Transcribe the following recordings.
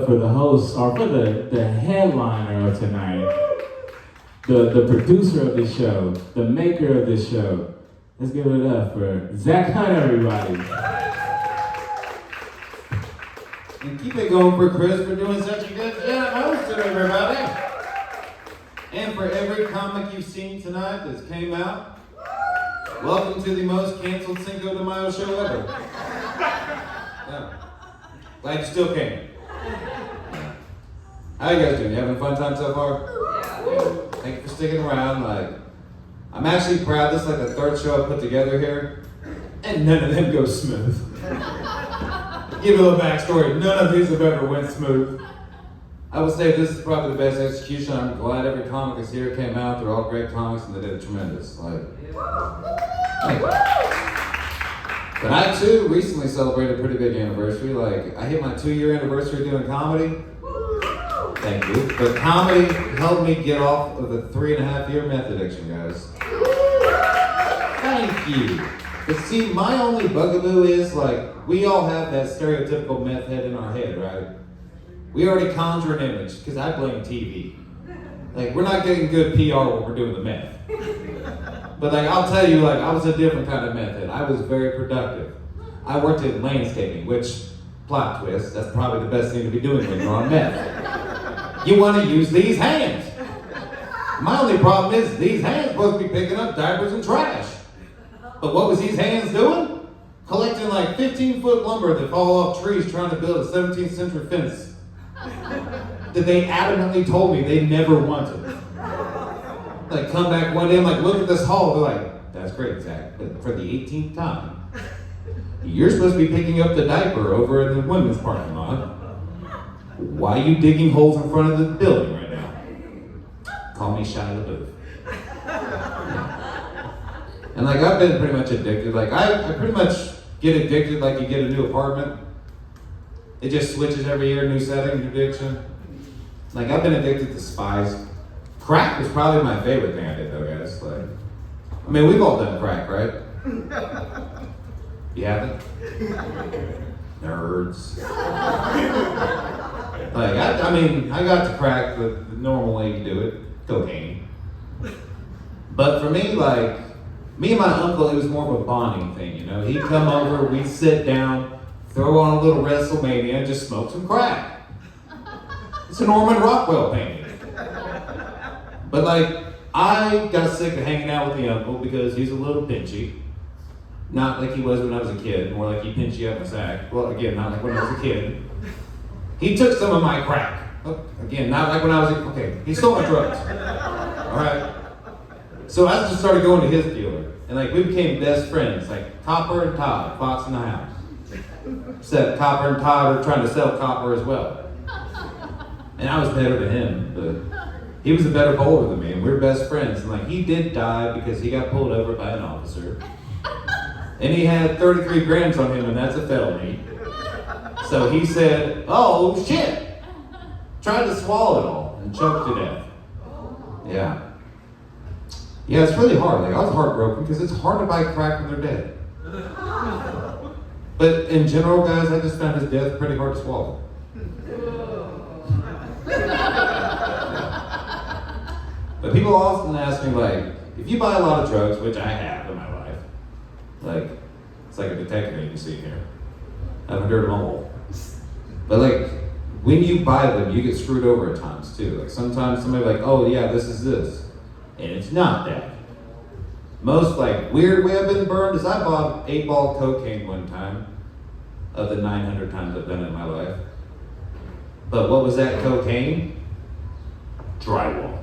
for the host, or for the headliner of tonight, the producer of this show, the maker of this show. Let's give it up for Zach Hunt, everybody. And keep it going for Chris for doing such a good job hosting everybody. And for every comic you've seen tonight that's came out, welcome to the most canceled Cinco de Mayo show ever. Yeah. Glad you still came. How you guys doing? You having a fun time so far? Yeah. Thank you for sticking around. I'm actually proud. This is like the third show I put together here, and none of them go smooth. Give you a little backstory. None of these have ever went smooth. I would say this is probably the best execution. I'm glad every comic is here, came out. They're all great comics, and they did tremendous. But I too recently celebrated a pretty big anniversary. I hit my 2-year anniversary doing comedy. Thank you. But comedy helped me get off of the 3.5-year meth addiction, guys. Thank you. But see, my only bugaboo is we all have that stereotypical meth head in our head, right? We already conjure an image, because I blame TV. We're not getting good PR when we're doing the meth. But I'll tell you, I was a different kind of method. I was very productive. I worked in landscaping, which, plot twist, that's probably the best thing to be doing when you're on meth. You want to use these hands. My only problem is these hands supposed to be picking up diapers and trash. But what was these hands doing? Collecting 15-foot lumber that fall off trees trying to build a 17th century fence that they adamantly told me they never wanted. Come back one day, I'm look at this haul. They're like, that's great, Zach, but for the 18th time, you're supposed to be picking up the diaper over in the women's parking lot. Why are you digging holes in front of the building right now? Call me Shia LaBeouf. And I've been pretty much addicted. I pretty much get addicted like you get a new apartment. It just switches every year, new setting, new addiction. I've been addicted to spies. Crack was probably my favorite thing I did though, guys. We've all done crack, right? You haven't? Nerds. I got to crack the normal way you do it, cocaine. But for me, me and my uncle, it was more of a bonding thing, you know? He'd come over, we'd sit down, throw on a little WrestleMania, and just smoke some crack. It's a Norman Rockwell painting. But I got sick of hanging out with the uncle because he's a little pinchy. Not like he was when I was a kid, more like he pinched you up my sack. Well, again, not like when I was a kid. He took some of my crack. Again, not like when I was a kid. He stole my drugs. All right? So I just started going to his dealer. And we became best friends, Copper and Todd, Fox in the House. Except Copper and Todd are trying to sell copper as well. And I was better than him, but he was a better bowler than me, and we were best friends. And he did die because he got pulled over by an officer. And he had 33 grams on him, and that's a felony. So he said, oh shit! Tried to swallow it all and choked to death. Yeah. Yeah, it's really hard. I was heartbroken because it's hard to buy crack when they're dead. But in general, guys, I just found his death pretty hard to swallow. But people often ask me, if you buy a lot of drugs, which I have in my life, it's like a detective agency here. I've heard them all. But when you buy them, you get screwed over at times too. Sometimes somebody oh yeah, this is this. And it's not that. Most weird way I've been burned is I bought 8-ball cocaine one time of the 900 times I've done it in my life. But what was that cocaine? Drywall.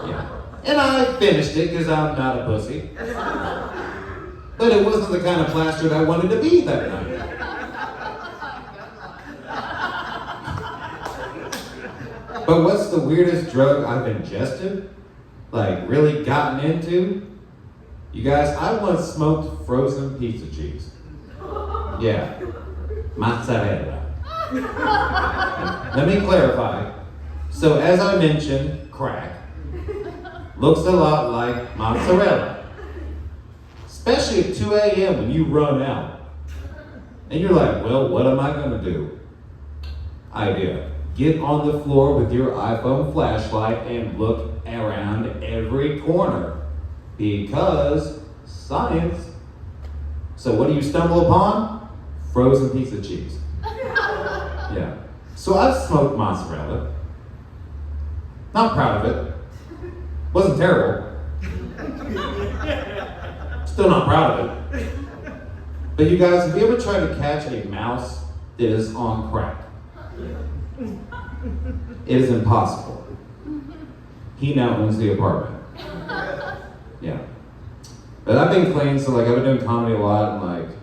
Yeah. And I finished it because I'm not a pussy. But it wasn't the kind of plaster that I wanted to be that night. But what's the weirdest drug I've ingested? Really gotten into? You guys, I once smoked frozen pizza cheese. Yeah. Mozzarella. Let me clarify. So as I mentioned, crack looks a lot like mozzarella. Especially at 2 a.m. when you run out. And you're well, what am I gonna do? idea. Get on the floor with your iPhone flashlight and look around every corner. Because science. So what do you stumble upon? Frozen piece of cheese. Yeah. So I've smoked mozzarella. Not proud of it. Wasn't terrible. Still not proud of it. But you guys, have you ever tried to catch a mouse that is on crack? It is impossible. He now owns the apartment. Yeah. But I've been clean, so like I've been doing comedy a lot, and like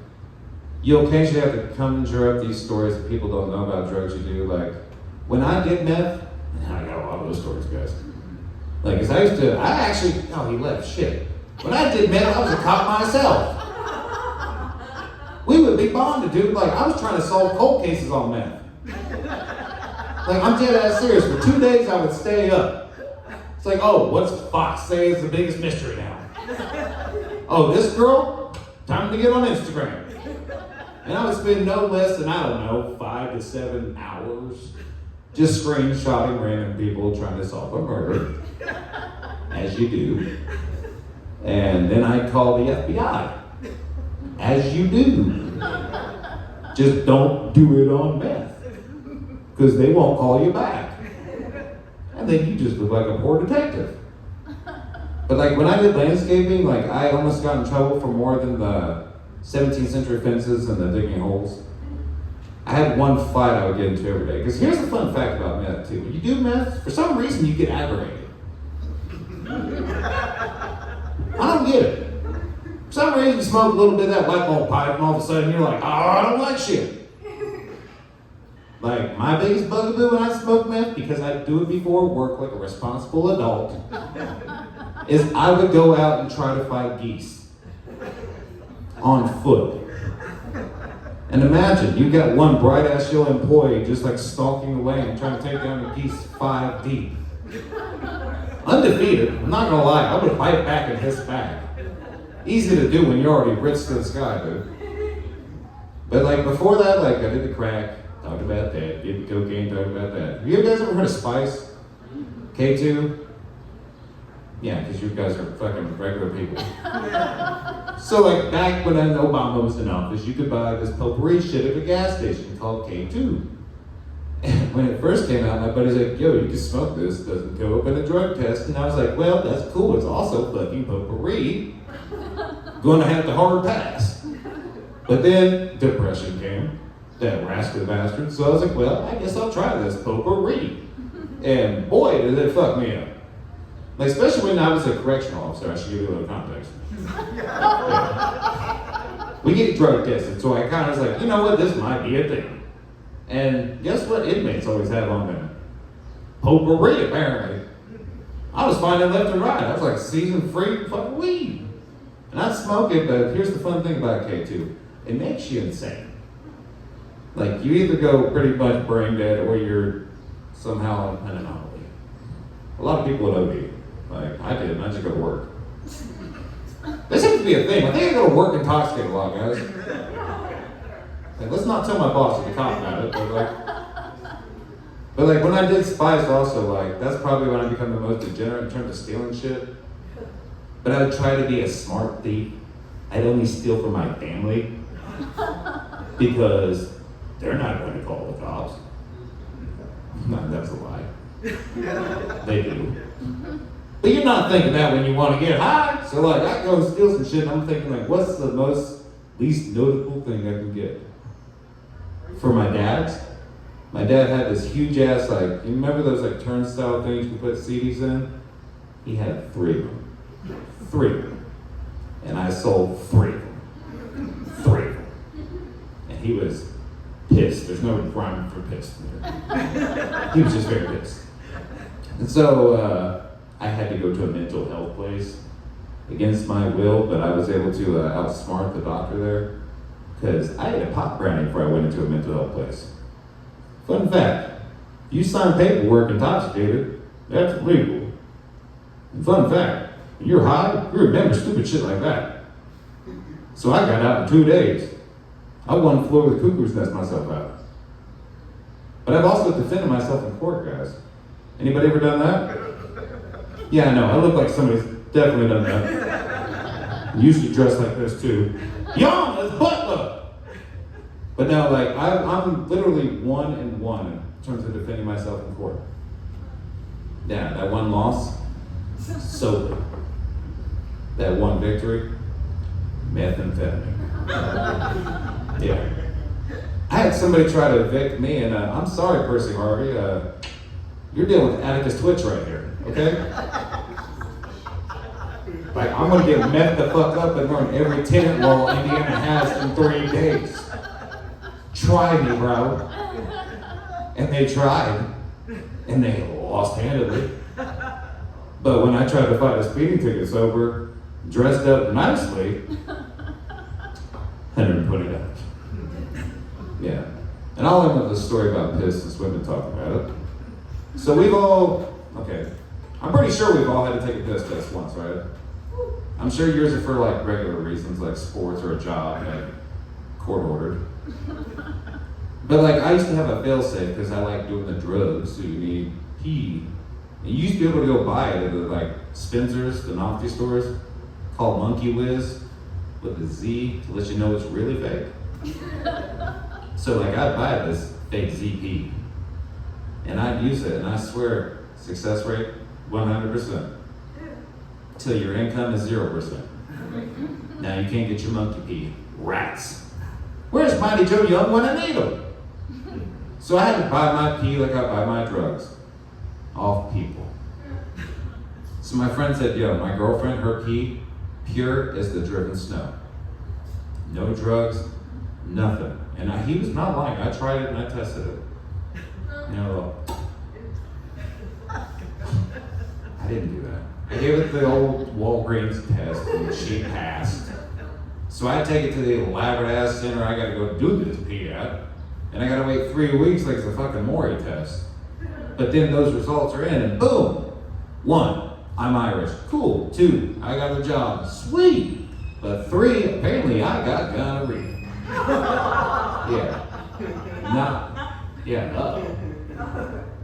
you occasionally have to conjure up these stories that people don't know about drugs you do. Like when I did meth, and I got a lot of those stories, guys. Like, cause he left, shit. When I did meth, I was a cop myself. We would be bonded, dude. Like, I was trying to solve cold cases on meth. Like, I'm dead ass serious. For 2 days, I would stay up. It's like, oh, what's Fox say is the biggest mystery now? Oh, this girl? Time to get on Instagram. And I would spend no less than, 5 to 7 hours just screenshotting random people trying to solve a murder. As you do. And then I'd call the FBI. As you do. Just don't do it on meth. Because they won't call you back. And then you just look like a poor detective. But like when I did landscaping, like I almost got in trouble for more than the 17th century fences and the digging holes. I had one fight I would get into every day. Because here's the fun fact about meth too. When you do meth, for some reason you get aggravated. I don't get it. For some reason you smoke a little bit of that white malt pipe and all of a sudden you're like, oh, I don't like shit. Like my biggest bugaboo when I smoke meth, because I do it before work like a responsible adult, is I would go out and try to fight geese on foot. And imagine, you got one bright ass yellow employee just like stalking away and trying to take down the geese 5 deep. Undefeated, I'm not gonna lie, I would fight back and hiss back. Easy to do when you're already rich to the sky, dude. But like before that, like I did the crack, talked about that, did the cocaine, talked about that. Have you guys ever heard of Spice? K2? Yeah, because you guys are fucking regular people. So like back when Obama was in office, you could buy this potpourri shit at a gas station called K2. And when it first came out, my buddy's like, yo, you can smoke this, doesn't go up in a drug test. And I was like, well, that's cool, it's also fucking potpourri. Gonna have to hard pass. But then depression came, that rascal bastard. So I was like, well, I guess I'll try this potpourri. And boy, did it fuck me up. Like, especially when I was a correctional officer, I should give you a little context. Yeah. We get drug tested, so I kind of was like, you know what, this might be a thing. And guess what inmates always have on them? Potpourri, apparently. I was finding left and right. I was like, season-free fucking weed. And I'd smoke it, but here's the fun thing about K2. It makes you insane. Like, you either go pretty much brain dead or you're somehow an anomaly. A lot of people would OD. Like, I did, and I just go to work. There seems to be a thing. I think I go to work intoxicated a lot, guys. Like, let's not tell my boss or the cop about it, but like when I did Spice also, like, that's probably when I become the most degenerate in terms of stealing shit. But I would try to be a smart thief. I'd only steal from my family because they're not going to call the cops. No, that's a lie. They do. But you're not thinking that when you want to get high. So like, I go and steal some shit and I'm thinking like, what's the least noticeable thing I can get? For my dad had this huge ass, like, you remember those like turnstile things you put CDs in? He had 3 of them. 3 of them. And I sold 3 of them. 3 of them. And he was pissed. There's no rhyme for pissed. He was just very pissed. And so I had to go to a mental health place against my will, but I was able to outsmart the doctor there because I ate a pot brownie before I went into a mental health place. Fun fact, you sign paperwork intoxicated, that's illegal. And fun fact, when you're high, you remember stupid shit like that. So I got out in 2 days. I won Floor with Cuckoo's Nest myself out. But I've also defended myself in court, guys. Anybody ever done that? Yeah, I know. I look like somebody's definitely done that. Usually dressed like this too. Yama's butler! But no, like, I'm literally 1-1 in terms of defending myself in court. Yeah, that one loss, sober. That one victory, methamphetamine. Yeah. I had somebody try to evict me, and I'm sorry, Percy Harvey. You're dealing with Atticus Twitch right here, okay? Like, I'm gonna get met the fuck up and learn every tenant law Indiana has in 3 days. Try me, bro. And they tried, and they lost handedly. But when I tried to fight a speeding ticket sober, dressed up nicely, $120. Yeah. And I'll end with a story about piss since we've been talking about it. So I'm pretty sure we've all had to take a piss test once, right? I'm sure yours are for like regular reasons, like sports or a job, like court ordered. But like I used to have a fail-safe because I like doing the drugs, so you need pee. And you used to be able to go buy it at the like Spencer's, the novelty stores, called Monkey Whiz with a Z to let you know it's really fake. So like I'd buy this fake ZP and I'd use it, and I swear success rate 100%. Till your income is 0%. Now you can't get your monkey pee. Rats. Where's Mighty Joe Young when I need him? So I had to buy my pee like I buy my drugs. Off people. So my friend said, yo, my girlfriend, her pee, pure as the driven snow. No drugs, nothing. And he was not lying. I tried it and I tested it. You know, I didn't do that. I gave it the old Walgreens test and she passed. So I take it to the elaborate ass center I gotta go do this pee at. And I gotta wait 3 weeks like it's a fucking Maury test. But then those results are in and boom! 1, I'm Irish. Cool. 2, I got a job. Sweet! But 3, apparently I got gonorrhea.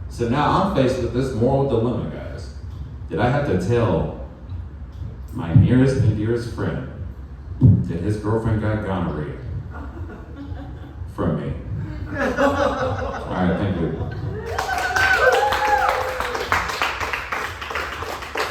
So now I'm faced with this moral dilemma, guys. Did I have to tell my nearest and dearest friend that his girlfriend got gonorrhea from me? All right, thank you.